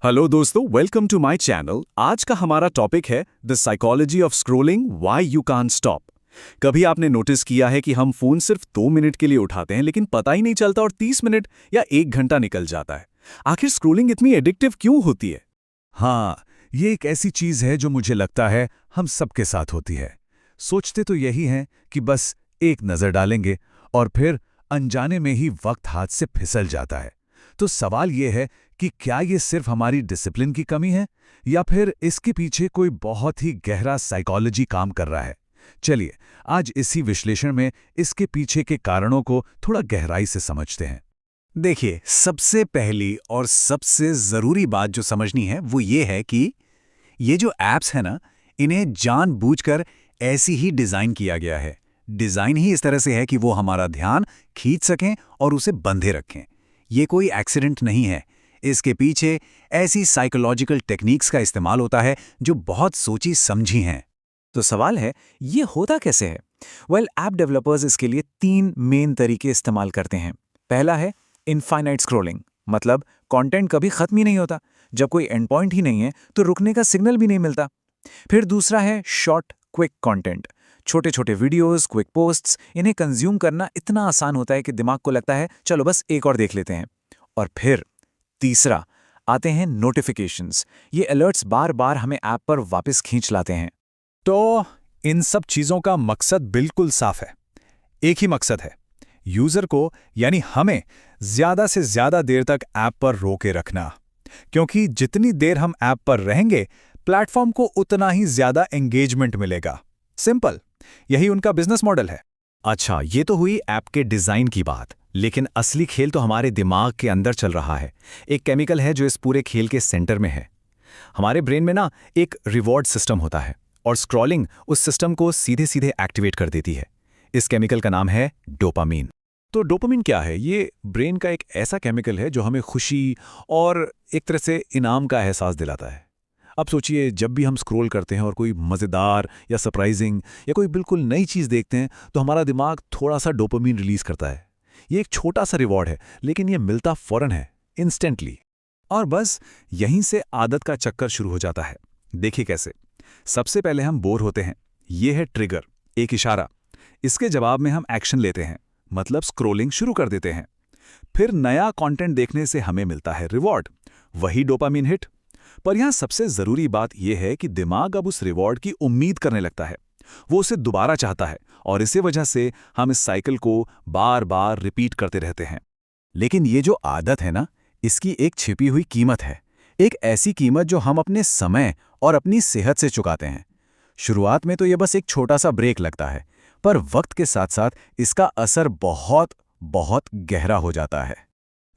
Hello दोस्तों, welcome to my channel. आज का हमारा टॉपिक है the psychology of scrolling, why you can't stop. कभी आपने नोटिस किया है कि हम फोन सिर्फ 2 मिनट के लिए उठाते हैं लेकिन पता ही नहीं चलता और 30 मिनट या 1 घंटा निकल जाता है। आखिर स्क्रोलिंग इतनी एडिक्टिव क्यों होती है? हाँ, ये एक ऐसी चीज है जो मुझे लगता है हम सबके साथ होती है। सोचते तो यही हैं कि बस एक नज़र डालेंगे और फिर अनजाने में ही वक्त हाथ से फिसल जाता है। तो सवाल ये है कि क्या ये सिर्फ हमारी डिसिप्लिन की कमी है या फिर इसके पीछे कोई बहुत ही गहरा साइकोलॉजी काम कर रहा है। चलिए, आज इसी विश्लेषण में इसके पीछे के कारणों को थोड़ा गहराई से समझते हैं। देखिए, सबसे पहली और सबसे ज़रूरी बात जो समझनी है वो ये है कि ये जो ऐप्स है ना, इन्हें जानबूझकर ऐसी ही डिज़ाइन किया गया है। डिज़ाइन ही इस तरह से है कि वो हमारा ध्यान खींच सकें और उसे बंधे रखें। ये कोई एक्सीडेंट नहीं है। इसके पीछे ऐसी साइकोलॉजिकल टेक्निक्स का इस्तेमाल होता है जो बहुत सोची समझी हैं। तो सवाल है, ये होता कैसे है? ऐप डेवलपर्स इसके लिए 3 मेन तरीके इस्तेमाल करते हैं। पहला है इनफाइनाइट स्क्रॉलिंग, मतलब कंटेंट कभी खत्म ही नहीं होता। जब कोई एंड पॉइंट ही नहीं है तो रुकने का सिग्नल भी नहीं मिलता। फिर दूसरा है शॉर्ट क्विक कंटेंट, छोटे छोटे वीडियोस, क्विक पोस्ट्स। इन्हें कंज्यूम करना इतना आसान होता है कि दिमाग को लगता है चलो बस एक और देख लेते हैं। और फिर तीसरा आते हैं नोटिफिकेशंस। ये अलर्ट्स बार बार हमें ऐप पर वापस खींच लाते हैं। तो इन सब चीजों का मकसद बिल्कुल साफ है। एक ही मकसद है, यूजर को यानी हमें ज्यादा से ज्यादा देर तक ऐप पर रोके रखना। क्योंकि जितनी देर हम ऐप पर रहेंगे, प्लेटफॉर्म को उतना ही ज्यादा एंगेजमेंट मिलेगा। सिंपल, यही उनका बिजनेस मॉडल है। अच्छा, ये तो हुई ऐप के डिजाइन की बात, लेकिन असली खेल तो हमारे दिमाग के अंदर चल रहा है। एक केमिकल है जो इस पूरे खेल के सेंटर में है। हमारे ब्रेन में ना एक रिवॉर्ड सिस्टम होता है और स्क्रॉलिंग उस सिस्टम को सीधे सीधे एक्टिवेट कर देती है। इस केमिकल का नाम है डोपामीन। तो डोपामिन क्या है? ये ब्रेन का एक ऐसा केमिकल है जो हमें खुशी और एक तरह से इनाम का एहसास दिलाता है। अब सोचिए, जब भी हम स्क्रॉल करते हैं और कोई मज़ेदार या सरप्राइजिंग या कोई बिल्कुल नई चीज़ देखते हैं तो हमारा दिमाग थोड़ा सा डोपामिन रिलीज करता है। ये एक छोटा सा रिवॉर्ड है, लेकिन ये मिलता फौरन है, इंस्टेंटली। और बस यहीं से आदत का चक्कर शुरू हो जाता है। देखिए कैसे। सबसे पहले हम बोर होते हैं। ये है ट्रिगर, एक इशारा। इसके जवाब में हम एक्शन लेते हैं, मतलब स्क्रोलिंग शुरू कर देते हैं। फिर नया कंटेंट देखने से हमें मिलता है रिवॉर्ड, वही डोपामिन हिट। पर यहां सबसे जरूरी बात यह है कि दिमाग अब उस रिवॉर्ड की उम्मीद करने लगता है। वो उसे दोबारा चाहता है और इसी वजह से हम इस साइकिल को बार बार रिपीट करते रहते हैं। लेकिन ये जो आदत है ना, इसकी एक छिपी हुई कीमत है। एक ऐसी कीमत जो हम अपने समय और अपनी सेहत से चुकाते हैं। शुरुआत में तो ये बस एक छोटा सा ब्रेक लगता है, पर वक्त के साथ साथ इसका असर बहुत बहुत गहरा हो जाता है।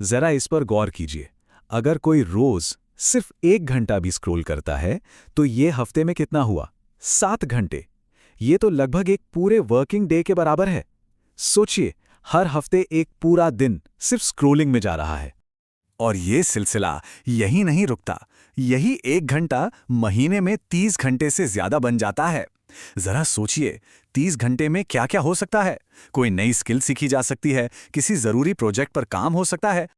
जरा इस पर गौर कीजिए। अगर कोई रोज सिर्फ 1 घंटा भी स्क्रॉल करता है तो ये हफ्ते में कितना हुआ? 7 घंटे। ये तो लगभग एक पूरे वर्किंग डे के बराबर है। सोचिए, हर हफ्ते एक पूरा दिन सिर्फ स्क्रॉलिंग में जा रहा है। और ये सिलसिला यही नहीं रुकता। यही 1 घंटा महीने में 30 घंटे से ज्यादा बन जाता है। जरा सोचिए, 30 घंटे में क्या क्या हो सकता है। कोई नई स्किल सीखी जा सकती है, किसी जरूरी प्रोजेक्ट पर काम हो सकता है।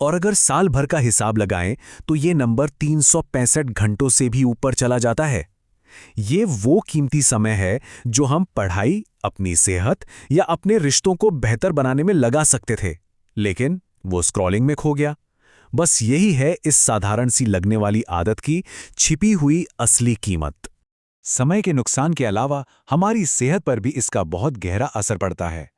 और अगर साल भर का हिसाब लगाएं तो ये नंबर 365 घंटों से भी ऊपर चला जाता है। ये वो कीमती समय है जो हम पढ़ाई, अपनी सेहत या अपने रिश्तों को बेहतर बनाने में लगा सकते थे, लेकिन वो स्क्रॉलिंग में खो गया। बस यही है इस साधारण सी लगने वाली आदत की छिपी हुई असली कीमत। समय के नुकसान के अलावा हमारी सेहत पर भी इसका बहुत गहरा असर पड़ता है।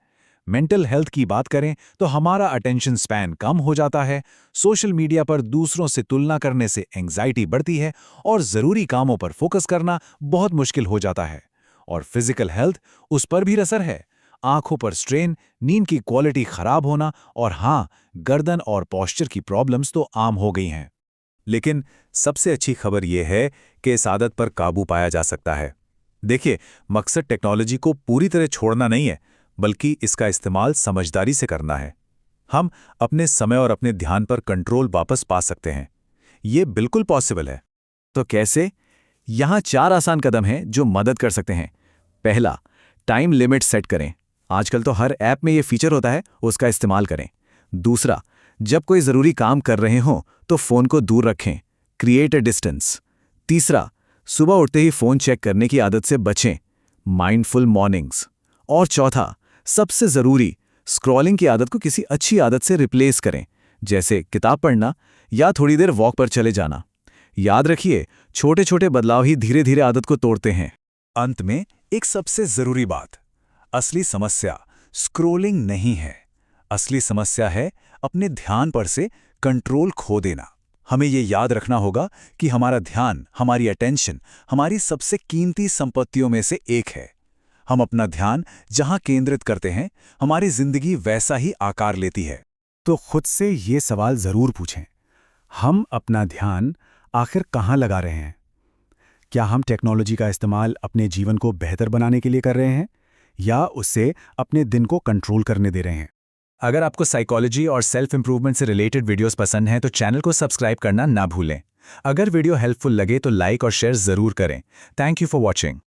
मेंटल हेल्थ की बात करें तो हमारा अटेंशन स्पैन कम हो जाता है। सोशल मीडिया पर दूसरों से तुलना करने से एंग्जाइटी बढ़ती है और ज़रूरी कामों पर फोकस करना बहुत मुश्किल हो जाता है। और फिजिकल हेल्थ, उस पर भी असर है। आंखों पर स्ट्रेन, नींद की क्वालिटी खराब होना और हाँ, गर्दन और पोस्चर की प्रॉब्लम्स तो आम हो गई हैं। लेकिन सबसे अच्छी खबर यह है कि इस आदत पर काबू पाया जा सकता है। देखिए, मकसद टेक्नोलॉजी को पूरी तरह छोड़ना नहीं है, बल्कि इसका इस्तेमाल समझदारी से करना है। हम अपने समय और अपने ध्यान पर कंट्रोल वापस पा सकते हैं। ये बिल्कुल पॉसिबल है। तो कैसे? यहाँ 4 आसान कदम हैं जो मदद कर सकते हैं। पहला, टाइम लिमिट सेट करें। आजकल तो हर ऐप में ये फीचर होता है, उसका इस्तेमाल करें। दूसरा, जब कोई ज़रूरी काम कर रहे हों तो फ़ोन को दूर रखें। Create a distance. तीसरा, सुबह उठते ही फ़ोन चेक करने की आदत से बचें, माइंडफुल मॉर्निंग्स। और चौथा, सबसे ज़रूरी, स्क्रॉलिंग की आदत को किसी अच्छी आदत से रिप्लेस करें, जैसे किताब पढ़ना या थोड़ी देर वॉक पर चले जाना। याद रखिए, छोटे छोटे बदलाव ही धीरे धीरे आदत को तोड़ते हैं। अंत में एक सबसे जरूरी बात, असली समस्या स्क्रोलिंग नहीं है। असली समस्या है अपने ध्यान पर से कंट्रोल खो देना। हमें ये याद रखना होगा कि हमारा ध्यान, हमारी अटेंशन, हमारी सबसे कीमती संपत्तियों में से एक है। हम अपना ध्यान जहां केंद्रित करते हैं, हमारी जिंदगी वैसा ही आकार लेती है। तो खुद से ये सवाल जरूर पूछें, हम अपना ध्यान आखिर कहाँ लगा रहे हैं? क्या हम टेक्नोलॉजी का इस्तेमाल अपने जीवन को बेहतर बनाने के लिए कर रहे हैं, या उससे अपने दिन को कंट्रोल करने दे रहे हैं? अगर आपको साइकोलॉजी और सेल्फ इंप्रूवमेंट से रिलेटेड वीडियोस पसंद हैं तो चैनल को सब्सक्राइब करना ना भूलें। अगर वीडियो हेल्पफुल लगे तो लाइक और शेयर जरूर करें। Thank you for watching.